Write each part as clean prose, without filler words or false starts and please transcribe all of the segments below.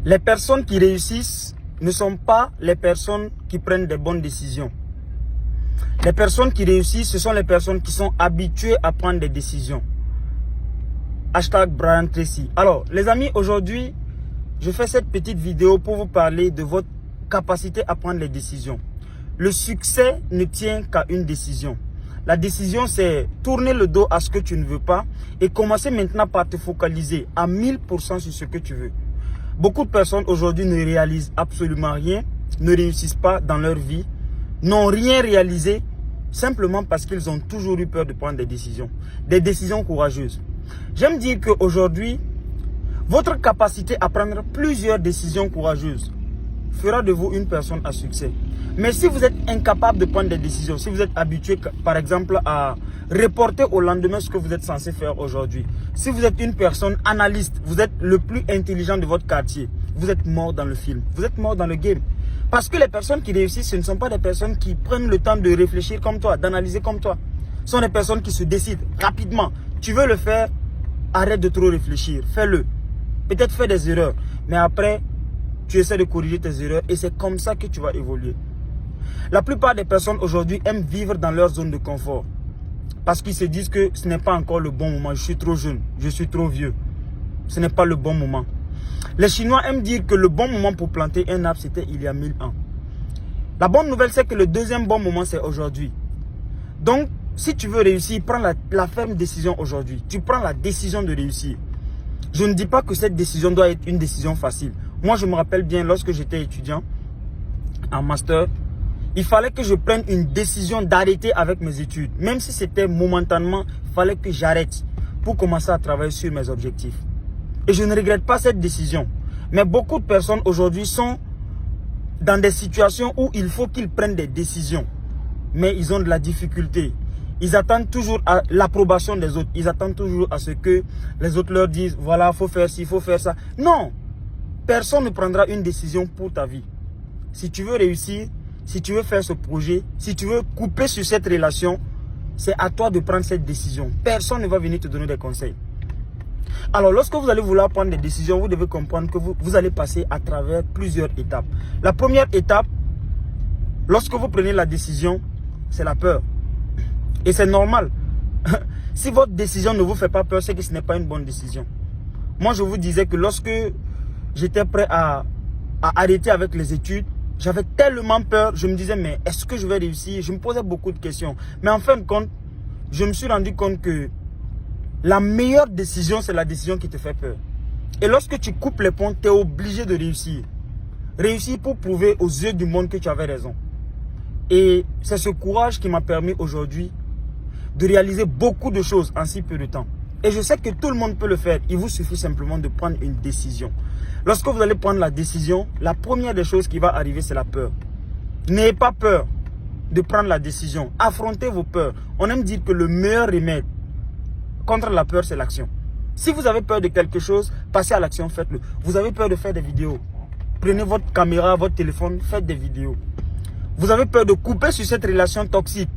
Les personnes qui réussissent ne sont pas les personnes qui prennent des bonnes décisions. Les personnes qui réussissent, ce sont les personnes qui sont habituées à prendre des décisions. Hashtag Brian Tracy. Alors, les amis, aujourd'hui, je fais cette petite vidéo pour vous parler de votre capacité à prendre les décisions. Le succès ne tient qu'à une décision. La décision, c'est tourner le dos à ce que tu ne veux pas et commencer maintenant par te focaliser à 1000% sur ce que tu veux. Beaucoup de personnes aujourd'hui ne réalisent absolument rien, ne réussissent pas dans leur vie, n'ont rien réalisé simplement parce qu'ils ont toujours eu peur de prendre des décisions courageuses. J'aime dire qu'aujourd'hui, votre capacité à prendre plusieurs décisions courageuses fera de vous une personne à succès. Mais si vous êtes incapable de prendre des décisions, si vous êtes habitué par exemple à reporter au lendemain ce que vous êtes censé faire aujourd'hui, si vous êtes une personne analyste, vous êtes le plus intelligent de votre quartier, vous êtes mort dans le film, vous êtes mort dans le game. Parce que les personnes qui réussissent, ce ne sont pas des personnes qui prennent le temps de réfléchir comme toi, d'analyser comme toi. Ce sont des personnes qui se décident rapidement. Tu veux le faire, arrête de trop réfléchir, fais-le. Peut-être fais des erreurs, mais après, tu essaies de corriger tes erreurs et c'est comme ça que tu vas évoluer. La plupart des personnes aujourd'hui aiment vivre dans leur zone de confort parce qu'ils se disent que ce n'est pas encore le bon moment, je suis trop jeune, je suis trop vieux. Ce n'est pas le bon moment. Les Chinois aiment dire que le bon moment pour planter un arbre, c'était il y a 1000 ans. La bonne nouvelle, c'est que le deuxième bon moment, c'est aujourd'hui. Donc, si tu veux réussir, prends la ferme décision aujourd'hui. Tu prends la décision de réussir. Je ne dis pas que cette décision doit être une décision facile. Moi, je me rappelle bien, lorsque j'étais étudiant en master, il fallait que je prenne une décision d'arrêter avec mes études. Même si c'était momentanément, il fallait que j'arrête pour commencer à travailler sur mes objectifs. Et je ne regrette pas cette décision. Mais beaucoup de personnes aujourd'hui sont dans des situations où il faut qu'ils prennent des décisions. Mais ils ont de la difficulté. Ils attendent toujours à l'approbation des autres. Ils attendent toujours à ce que les autres leur disent, voilà, il faut faire ci, il faut faire ça. Non, personne ne prendra une décision pour ta vie. Si tu veux réussir, si tu veux faire ce projet, si tu veux couper sur cette relation, c'est à toi de prendre cette décision. Personne ne va venir te donner des conseils. Alors, lorsque vous allez vouloir prendre des décisions, vous devez comprendre que vous allez passer à travers plusieurs étapes. La première étape, lorsque vous prenez la décision, c'est la peur. Et c'est normal. Si votre décision ne vous fait pas peur, c'est que ce n'est pas une bonne décision. Moi, je vous disais que lorsque j'étais prêt à arrêter avec les études, j'avais tellement peur, je me disais, mais est-ce que je vais réussir? Je me posais beaucoup de questions. Mais en fin de compte, je me suis rendu compte que la meilleure décision, c'est la décision qui te fait peur. Et lorsque tu coupes les ponts, tu es obligé de réussir. Réussir pour prouver aux yeux du monde que tu avais raison. Et c'est ce courage qui m'a permis aujourd'hui de réaliser beaucoup de choses en si peu de temps. Et je sais que tout le monde peut le faire. Il vous suffit simplement de prendre une décision. Lorsque vous allez prendre la décision, la première des choses qui va arriver, c'est la peur. N'ayez pas peur de prendre la décision. Affrontez vos peurs. On aime dire que le meilleur remède contre la peur, c'est l'action. Si vous avez peur de quelque chose, passez à l'action, faites-le. Vous avez peur de faire des vidéos. Prenez votre caméra, votre téléphone, faites des vidéos. Vous avez peur de couper sur cette relation toxique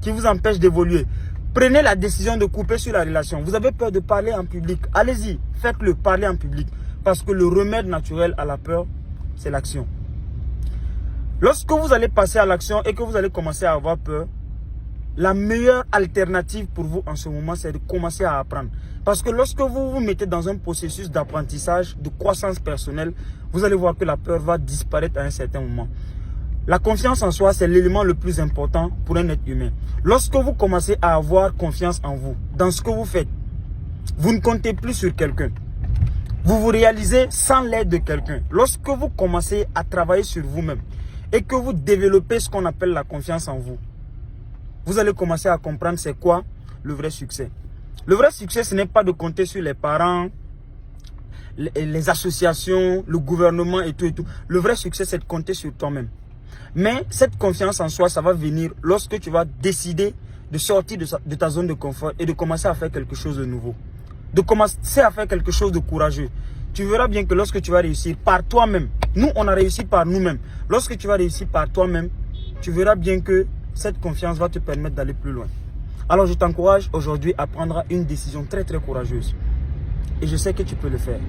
qui vous empêche d'évoluer. Prenez la décision de couper sur la relation. Vous avez peur de parler en public. Allez-y, faites-le, parler en public. Parce que le remède naturel à la peur, c'est l'action. Lorsque vous allez passer à l'action et que vous allez commencer à avoir peur, la meilleure alternative pour vous en ce moment, c'est de commencer à apprendre. Parce que lorsque vous vous mettez dans un processus d'apprentissage, de croissance personnelle, vous allez voir que la peur va disparaître à un certain moment. La confiance en soi, c'est l'élément le plus important pour un être humain. Lorsque vous commencez à avoir confiance en vous, dans ce que vous faites, vous ne comptez plus sur quelqu'un. Vous vous réalisez sans l'aide de quelqu'un. Lorsque vous commencez à travailler sur vous-même et que vous développez ce qu'on appelle la confiance en vous, vous allez commencer à comprendre c'est quoi le vrai succès. Le vrai succès, ce n'est pas de compter sur les parents, les associations, le gouvernement et tout et tout. Le vrai succès, c'est de compter sur toi-même. Mais cette confiance en soi, ça va venir lorsque tu vas décider de sortir de ta zone de confort et de commencer à faire quelque chose de nouveau. De commencer à faire quelque chose de courageux. Tu verras bien que lorsque tu vas réussir par toi-même, nous on a réussi par nous-mêmes. Lorsque tu vas réussir par toi-même, tu verras bien que cette confiance va te permettre d'aller plus loin. Alors je t'encourage aujourd'hui à prendre une décision très très courageuse. Et je sais que tu peux le faire.